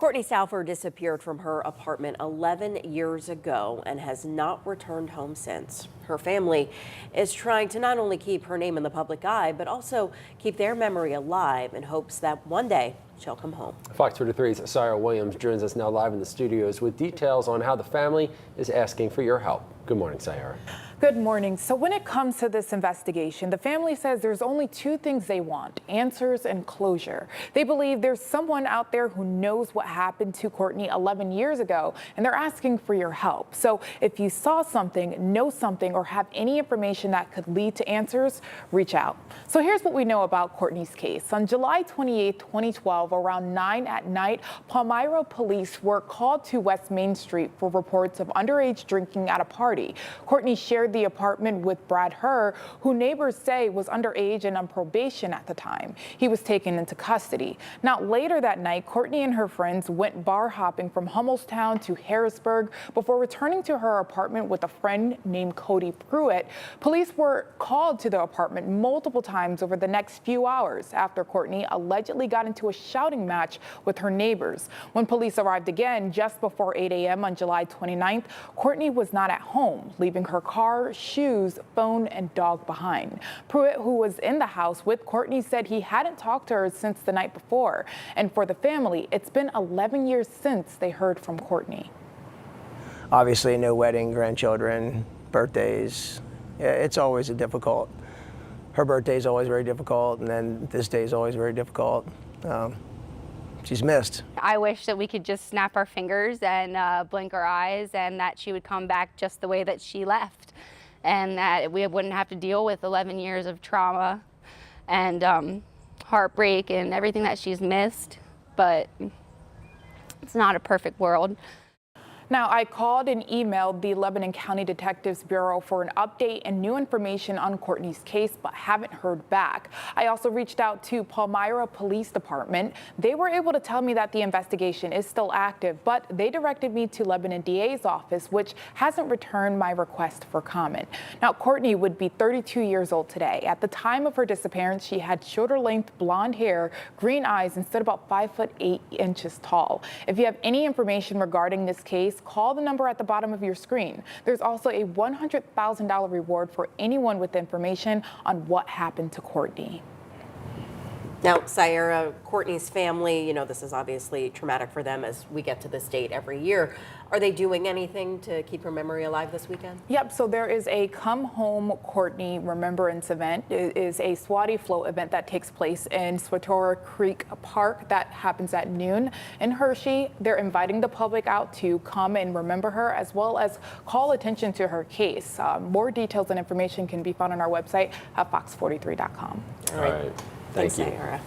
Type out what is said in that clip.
Kortne Stouffer disappeared from her apartment 11 years ago and has not returned home since. Her family is trying to not only keep her name in the public eye, but also keep their memory alive in hopes that one day she'll come home. Fox 33's Sarah Williams joins us now live in the studios with details on how the family is asking for your help. Good morning, Sarah. Good morning. So when it comes to this investigation, the family says there's only two things they want: answers and closure. They believe there's someone out there who knows what happened to Kortne 11 years ago, and they're asking for your help. So if you saw something, know something, or have any information that could lead to answers, reach out. So here's what we know about Kortne's case. On July 28, 2012, around 9 at night, Palmyra police were called to West Main Street for reports of underage drinking at a party. Kortne shared the apartment with Brad Herr, who neighbors say was underage and on probation at the time. He was taken into custody. Now, later that night, Kortne and her friends went bar hopping from Hummelstown to Harrisburg before returning to her apartment with a friend named Cody Pruitt. Police were called to the apartment multiple times over the next few hours after Kortne allegedly got into a shouting match with her neighbors. When police arrived again just before 8 a.m. on July 29th, Kortne was not at home, leaving her car, shoes, phone, and dog behind. Pruitt, who was in the house with Kortne, said he hadn't talked to her since the night before. And for the family, it's been 11 years since they heard from Kortne. Obviously, no wedding, grandchildren, birthdays. Yeah, it's always a difficult. Her birthday is always very difficult, and then this day is always very difficult. She's missed. I wish that we could just snap our fingers and blink our eyes and that she would come back just the way that she left, and that we wouldn't have to deal with 11 years of trauma and heartbreak and everything that she's missed. But it's not a perfect world. Now, I called and emailed the Lebanon County Detectives Bureau for an update and new information on Kortne's case, but haven't heard back. I also reached out to Palmyra Police Department. They were able to tell me that the investigation is still active, but they directed me to Lebanon DA's office, which hasn't returned my request for comment. Now, Kortne would be 32 years old today. At the time of her disappearance, she had shoulder-length blonde hair, green eyes, and stood about 5'8" tall. If you have any information regarding this case, call the number at the bottom of your screen. There's also a $100,000 reward for anyone with information on what happened to Kortne. Now, Sarah, Kortne's family, this is obviously traumatic for them as we get to this date every year. Are they doing anything to keep her memory alive this weekend? Yep, so there is a Come Home Kortne Remembrance event. It is a Swati Float event that takes place in Swatora Creek Park that happens at noon in Hershey. They're inviting the public out to come and remember her, as well as call attention to her case. More details and information can be found on our website at fox43.com. All right. Thank you. Sarah.